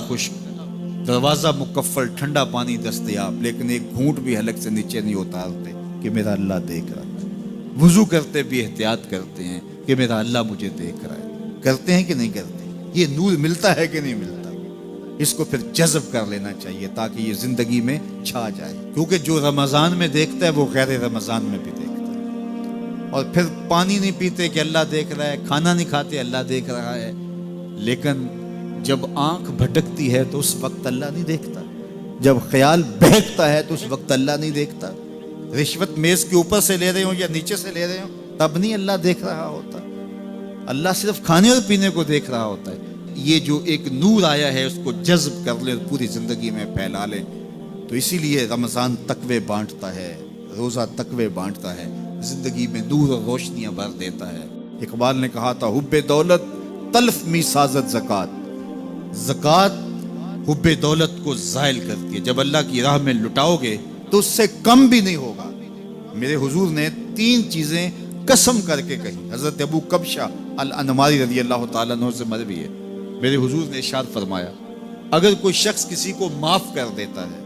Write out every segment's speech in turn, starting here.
خشک، دروازہ مکفل، ٹھنڈا پانی دستیاب، لیکن ایک گھونٹ بھی حلق سے نیچے نہیں اتارتے کہ میرا اللہ دیکھ رہا ہے۔ وضو کرتے بھی احتیاط کرتے ہیں کہ میرا اللہ مجھے دیکھ رہا ہے۔ کرتے ہیں کہ نہیں کرتے؟ یہ نور ملتا ہے کہ نہیں ملتا؟ اس کو پھر جذب کر لینا چاہیے تاکہ یہ زندگی میں چھا جائے، کیونکہ جو رمضان میں دیکھتا ہے وہ غیر رمضان میں بھی دیکھتا ہے۔ اور پھر پانی نہیں پیتے کہ اللہ دیکھ رہا ہے، کھانا نہیں کھاتے اللہ دیکھ رہا ہے، لیکن جب آنکھ بھٹکتی ہے تو اس وقت اللہ نہیں دیکھتا، جب خیال بہکتا ہے تو اس وقت اللہ نہیں دیکھتا۔ رشوت میز کے اوپر سے لے رہے ہوں یا نیچے سے لے رہے ہوں تب نہیں اللہ دیکھ رہا ہوتا، اللہ صرف کھانے اور پینے کو دیکھ رہا ہوتا ہے۔ یہ جو ایک نور آیا ہے اس کو جذب کر لیں، پوری زندگی میں پھیلا لیں۔ تو اسی لیے رمضان تقوی بانٹتا ہے، روزہ تقوی بانٹتا ہے، زندگی میں نور اور روشنیاں بھر دیتا ہے۔ اقبال نے کہا تھا حب دولت تلف می سازت زکات، زکات حب دولت کو زائل کرتی ہے، جب اللہ کی راہ میں لٹاؤ گے تو اس سے کم بھی نہیں ہوگا۔ میرے حضور نے 3 چیزیں قسم کر کے کہی، حضرت ابو کبشہ الانماری رضی اللہ تعالیٰ عنہ سے مروی ہے۔ میرے حضور نے ارشاد فرمایا اگر کوئی شخص کسی کو معاف کر دیتا ہے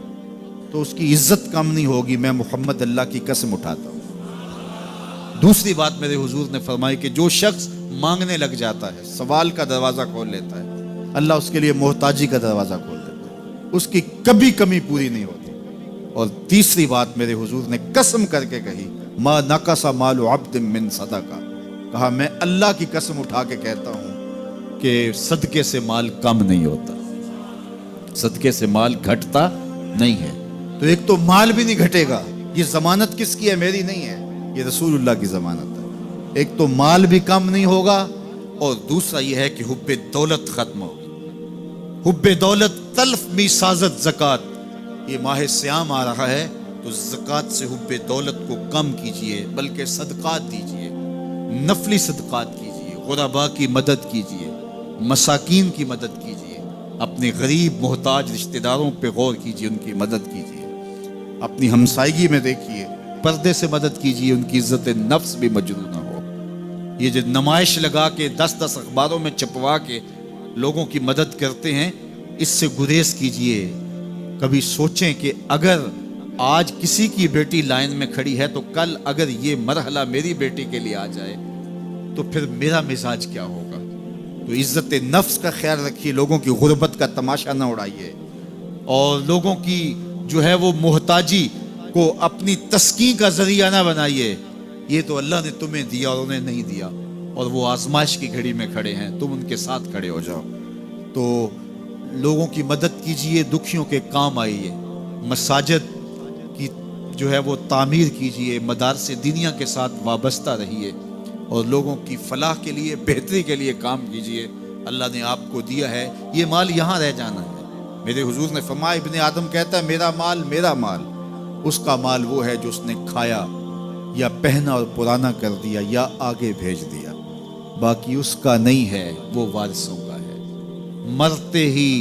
تو اس کی عزت کم نہیں ہوگی، میں محمد اللہ کی قسم اٹھاتا ہوں۔ دوسری بات میرے حضور نے فرمائی کہ جو شخص مانگنے لگ جاتا ہے، سوال کا دروازہ کھول لیتا ہے، اللہ اس کے لیے محتاجی کا دروازہ کھول دیتا ہے، اس کی کبھی کمی پوری نہیں ہوتی۔ اور تیسری بات میرے حضور نے قسم کر کے کہی ما نقص مال عبد من صدقہ، کہا میں اللہ کی قسم اٹھا کے کہتا ہوں کہ صدقے سے مال کم نہیں ہوتا، صدقے سے مال گھٹتا نہیں ہے۔ تو ایک تو مال بھی نہیں گھٹے گا، یہ ضمانت کس کی ہے؟ میری نہیں ہے، یہ رسول اللہ کی ضمانت ہے۔ ایک تو مال بھی کم نہیں ہوگا، اور دوسرا یہ ہے کہ حب دولت ختم ہوگی۔ حب دولت تلف می سازت زکات، یہ ماہ سیام آ رہا ہے تو زکات سے حب دولت کو کم کیجئے، بلکہ صدقات دیجئے، نفلی صدقات کیجئے، غرباء کی مدد کیجئے، مساکین کی مدد کیجئے، اپنے غریب محتاج رشتہ داروں پہ غور کیجئے، ان کی مدد کیجئے، اپنی ہمسائیگی میں دیکھیے، پردے سے مدد کیجئے، ان کی عزت نفس بھی مجروح نہ ہو۔ یہ جو نمائش لگا کے 10 اخباروں میں چھپوا کے لوگوں کی مدد کرتے ہیں، اس سے گریز کیجئے۔ کبھی سوچیں کہ اگر آج کسی کی بیٹی لائن میں کھڑی ہے تو کل اگر یہ مرحلہ میری بیٹی کے لیے آ جائے تو پھر میرا مزاج کیا ہوگا؟ تو عزت نفس کا خیال رکھیے، لوگوں کی غربت کا تماشا نہ اڑائیے، اور لوگوں کی جو ہے وہ محتاجی کو اپنی تسکین کا ذریعہ نہ بنائیے۔ یہ تو اللہ نے تمہیں دیا اور انہیں نہیں دیا، اور وہ آزمائش کی گھڑی میں کھڑے ہیں، تم ان کے ساتھ کھڑے ہو جاؤ۔ تو لوگوں کی مدد کیجئے، دکھیوں کے کام آئیے، مساجد کی جو ہے وہ تعمیر کیجئے، مدارس دینیہ کے ساتھ وابستہ رہیے، اور لوگوں کی فلاح کے لیے، بہتری کے لیے کام کیجئے۔ اللہ نے آپ کو دیا ہے، یہ مال یہاں رہ جانا ہے۔ میرے حضور نے فرمایا ابن آدم کہتا ہے میرا مال میرا مال، اس کا مال وہ ہے جو اس نے کھایا یا پہنا اور پرانا کر دیا یا آگے بھیج دیا، باقی اس کا نہیں ہے، وہ وارثوں کا ہے۔ مرتے ہی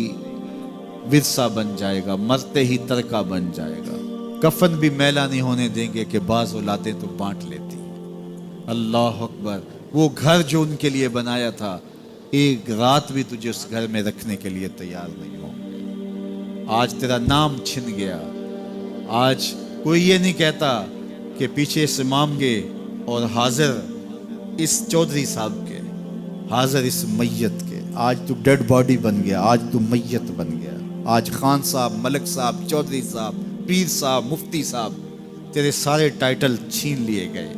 ورثہ بن جائے گا، مرتے ہی ترکہ بن جائے گا۔ کفن بھی میلا نہیں ہونے دیں گے کہ بعض اولادیں تو بانٹ لیتی۔ اللہ اکبر، وہ گھر جو ان کے لیے بنایا تھا، ایک رات بھی تجھے اس گھر میں رکھنے کے لیے تیار نہیں ہوں گے۔ آج تیرا نام چھن گیا، آج کوئی یہ نہیں کہتا کہ پیچھے اس امام کے اور حاضر اس چودھری صاحب کے، حاضر اس میت کے۔ آج تو ڈیڈ باڈی بن گیا، آج تو میت بن گیا۔ آج خان صاحب، ملک صاحب، چودھری صاحب، پیر صاحب، مفتی صاحب، تیرے سارے ٹائٹل چھین لیے گئے۔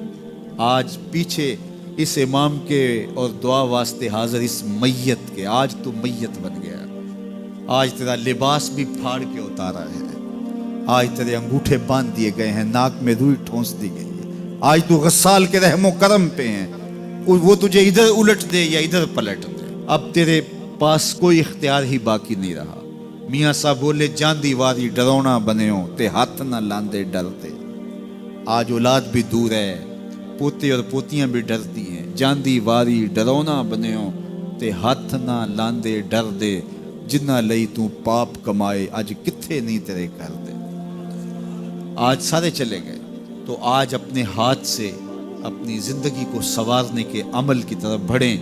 آج پیچھے اس امام کے اور دعا واسطے حاضر اس میت کے، آج تو میت بن گیا۔ آج تیرا لباس بھی پھاڑ کے اتارا ہے، آج تیرے انگوٹھے باندھ دیے گئے ہیں، ناک میں روئی ٹھونس دی گئی ہے۔ آج تو غسال کے رحم و کرم پہ ہیں، وہ تجھے ادھر الٹ دے یا ادھر پلٹ دے، اب تیرے پاس کوئی اختیار ہی باقی نہیں رہا۔ میاں صاحب بولے جاندی واری ڈرونا بنےو تے ہاتھ نہ لاندے ڈرتے۔ آج اولاد بھی دور ہے، پوتے اور پوتیاں بھی ڈرتی ہیں۔ جاندی واری ڈرونا بنےو تے ہاتھ نہ لاندے ڈر دے، جنہ لئی تو پاپ کمائے اج کتھے نہیں تیرے کر دے۔ آج سارے چلے گئے، تو آج اپنے ہاتھ سے اپنی زندگی کو سنوارنے کے عمل کی طرف بڑھیں،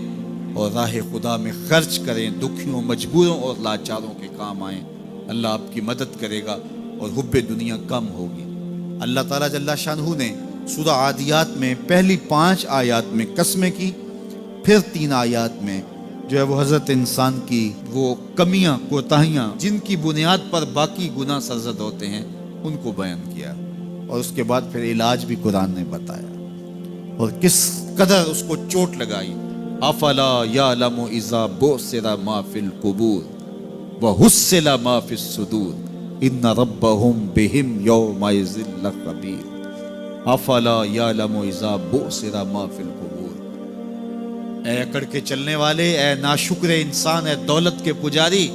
اور راہ خدا میں خرچ کریں، دکھیوں، مجبوروں اور لاچاروں کے کام آئیں، اللہ آپ کی مدد کرے گا اور حب دنیا کم ہوگی۔ اللہ تعالیٰ جل شانہ نے سورہ عادیات میں پہلی 5 آیات میں قسمیں کی، پھر 3 آیات میں جو ہے وہ حضرت انسان کی وہ کمیاں، کوتاہیاں جن کی بنیاد پر باقی گناہ سرزد ہوتے ہیں ان کو بیان کیا، اور اس کے بعد پھر علاج بھی قرآن نے بتایا، اور کس قدر اس کو چوٹ لگائی۔ افلا یعلم اذا بعثر ما فی القبور وحصل ما فی الصدور ان ربهم بهم یومئذ لخبیر۔ افلا یعلم اذا بعثر ما فی القبور، اے اکڑ کے چلنے والے، اے ناشکر انسان، اے دولت کے پجاری،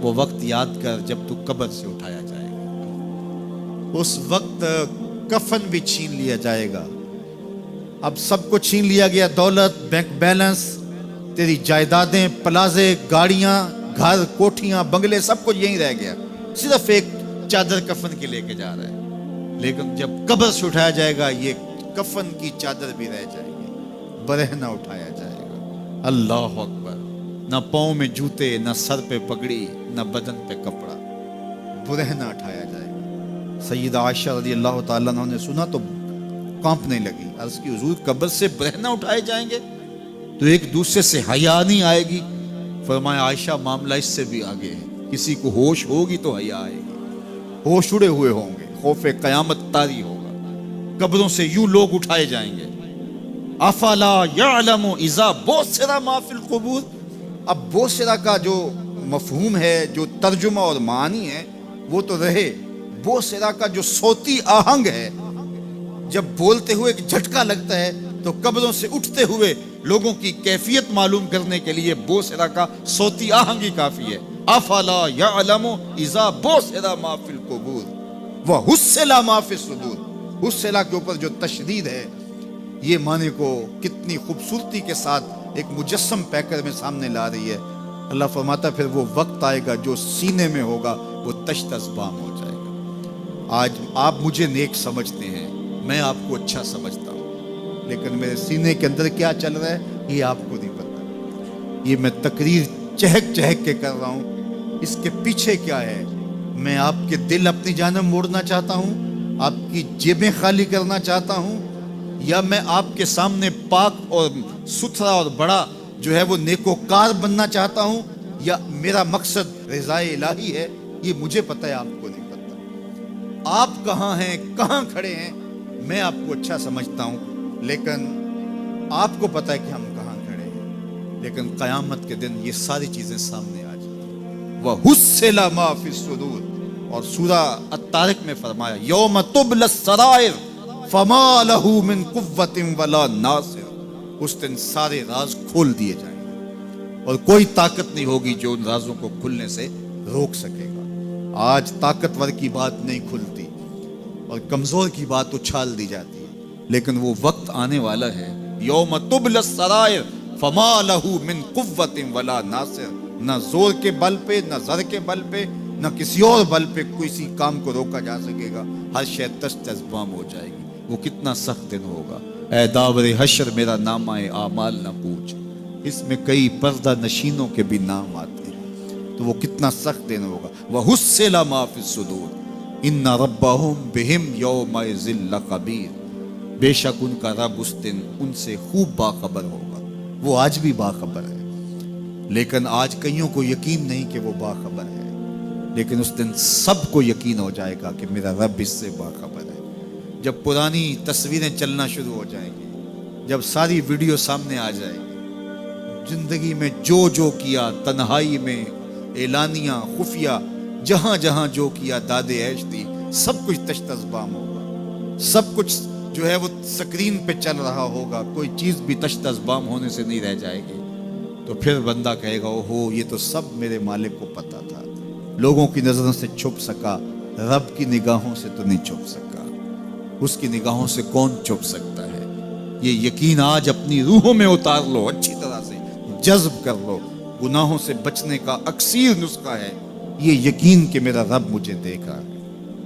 وہ وقت یاد کر جب تو قبر سے اٹھایا جائے گا۔ اس وقت کفن بھی چھین لیا جائے گا۔ اب سب کو چھین لیا گیا، دولت، بینک بیلنس، تیری جائیدادیں، پلازے، گاڑیاں، گھر، کوٹھیاں، بنگلے، سب کچھ یہیں رہ گیا، صرف ایک چادر کفن کے لے کے جا رہا ہے۔ لیکن جب قبر سے اٹھایا جائے گا یہ کفن کی چادر بھی رہ جائے گی، برہنہ اٹھایا جائے گا۔ اللہ اکبر! نہ پاؤں میں جوتے، نہ سر پہ پگڑی، نہ بدن پہ کپڑا، برہنہ اٹھایا جائے گا۔ سیدہ عائشہ رضی اللہ تعالیٰ عنہ نے سنا تو کانپنے لگی، عرض کی حضور قبر سے برہنہ اٹھائے جائیں گے تو ایک دوسرے سے حیا نہیں آئے گی؟ فرمایا عائشہ معاملہ اس سے بھی آگے ہے، کسی کو ہوش ہوگی تو حیا آئے گی، ہوش اڑے ہوئے ہوں گے، خوف قیامت طاری ہوگا، قبروں سے یوں لوگ اٹھائے جائیں گے۔ افلا یعلم اذا بعثر ما فی القبور، اب بوسرا کا جو مفہوم ہے، جو ترجمہ اور معنی ہے وہ تو رہے، بوسرا کا جو صوتی آہنگ ہے، جب بولتے ہوئے ایک جھٹکا لگتا ہے تو قبروں سے اٹھتے ہوئے لوگوں کی کیفیت معلوم کرنے کے لیے بوسرا کا صوتی آہنگ ہی کافی ہے۔ افلا یعلم اذا بعثر ما فی القبور وحصل ما فی الصدور، حصل کے اوپر جو تشدید ہے، یہ معنی کو کتنی خوبصورتی کے ساتھ ایک مجسم پیکر میں سامنے لا رہی ہے۔ اللہ فرماتا پھر وہ وقت آئے گا جو سینے میں ہوگا وہ تشت ازبام ہو جائے گا۔ آج آپ مجھے نیک سمجھتے ہیں، میں آپ کو اچھا سمجھتا ہوں، لیکن میرے سینے کے اندر کیا چل رہا ہے یہ آپ کو نہیں پتا۔ یہ میں تقریر چہک چہک کے کر رہا ہوں، اس کے پیچھے کیا ہے؟ میں آپ کے دل اپنی جانب موڑنا چاہتا ہوں، آپ کی جیبیں خالی کرنا چاہتا ہوں، یا میں آپ کے سامنے پاک اور ستھرا اور بڑا جو ہے وہ نیکوکار بننا چاہتا ہوں، یا میرا مقصد رضائے الہی ہے؟ یہ مجھے پتہ ہے، آپ کو نہیں پتہ۔ آپ کہاں ہیں، کہاں کھڑے ہیں، میں آپ کو اچھا سمجھتا ہوں، لیکن آپ کو پتہ ہے کہ ہم کہاں کھڑے ہیں۔ لیکن قیامت کے دن یہ ساری چیزیں سامنے آ جائیں گی۔ وَحُصِّلَ مَا فِي الصُّدُورِ، اور سورہ الطارق میں فرمایا یوم تبلی السرائر فما لہ من قوت ولا ناصر، اس دن سارے راز کھول دیے جائیں گے اور کوئی طاقت نہیں ہوگی جو ان رازوں کو کھلنے سے روک سکے گا۔ آج طاقتور کی بات نہیں کھلتی اور کمزور کی بات اچھال دی جاتی ہے، لیکن وہ وقت آنے والا ہے یوم تبلی السرائر فما لہ من قوت ولا ناصر، نہ زور کے بل پہ، نہ زر کے بل پہ، نہ کسی اور بل پہ کسی کام کو روکا جا سکے گا، ہر شے تشت ازبام ہو جائے گی۔ وہ کتنا سخت دن ہوگا۔ اے داور حشر میرا نامہ اعمال نہ پوچھ، اس میں کئی پردہ نشینوں کے بھی نام آتے ہیں، تو وہ کتنا سخت دن ہوگا۔ وَحُصِّلَ مَا فِي الصُّدُورِ إِنَّ رَبَّهُمْ بِهِمْ يَوْمَئِذٍ لَخَبِيرٌ، بے شک ان کا رب اس دن ان سے خوب باخبر ہوگا۔ وہ آج بھی باخبر ہے، لیکن آج کئیوں کو یقین نہیں کہ وہ باخبر ہے، لیکن اس دن سب کو یقین ہو جائے گا کہ میرا رب اس سے باخبر ہے۔ جب پرانی تصویریں چلنا شروع ہو جائیں گی، جب ساری ویڈیو سامنے آ جائے گی، زندگی میں جو جو کیا، تنہائی میں، اعلانیہ، خفیہ، جہاں جہاں جو کیا، داد عیش دی، سب کچھ تشت ازبام ہوگا، سب کچھ جو ہے وہ سکرین پہ چل رہا ہوگا، کوئی چیز بھی تشت ازبام ہونے سے نہیں رہ جائے گی۔ تو پھر بندہ کہے گا اوہو یہ تو سب میرے مالک کو پتا تھا، لوگوں کی نظروں سے چھپ سکا، رب کی نگاہوں سے تو نہیں چھپ سکا، اس کی نگاہوں سے کون چھپ سکتا ہے؟ یہ یقین آج اپنی روحوں میں اتار لو، اچھی طرح سے جذب کر لو۔ گناہوں سے بچنے کا اکثیر نسخہ ہے یہ یقین کہ میرا رب مجھے دیکھ رہا ہے۔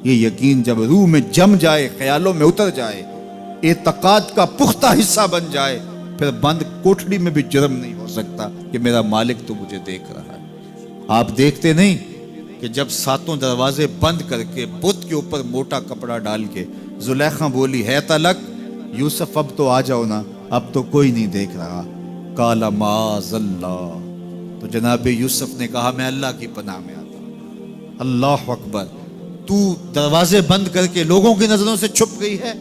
یہ یقین جب روح میں جم جائے، خیالوں میں اتر جائے، اعتقاد کا پختہ حصہ بن جائے، پھر بند کوٹھڑی میں بھی جرم نہیں ہو سکتا کہ میرا مالک تو مجھے دیکھ رہا ہے۔ آپ دیکھتے نہیں کہ جب ساتوں دروازے بند کر کے بت کے اوپر موٹا کپڑا ڈال کے زلیخا بولی ہے تلک یوسف اب تو آ جاؤ نا، اب تو کوئی نہیں دیکھ رہا، قال معاذ اللہ، تو جناب یوسف نے کہا میں اللہ کی پناہ میں آتا ہوں۔ اللہ اکبر، تو دروازے بند کر کے لوگوں کی نظروں سے چھپ گئی ہے،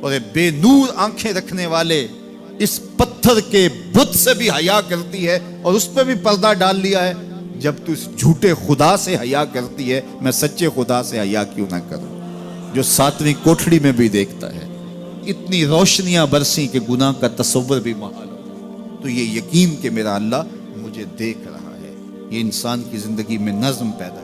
اور بے نور آنکھیں رکھنے والے اس پتھر کے بت سے بھی حیا کرتی ہے اور اس پہ بھی پردہ ڈال لیا ہے۔ جب تو اس جھوٹے خدا سے حیا کرتی ہے، میں سچے خدا سے حیا کیوں نہ کروں جو ساتویں کوٹھڑی میں بھی دیکھتا ہے۔ اتنی روشنیاں برسی کہ گناہ کا تصور بھی محال ہو، تو یہ یقین کہ میرا اللہ مجھے دیکھ رہا ہے، یہ انسان کی زندگی میں نظم پیدا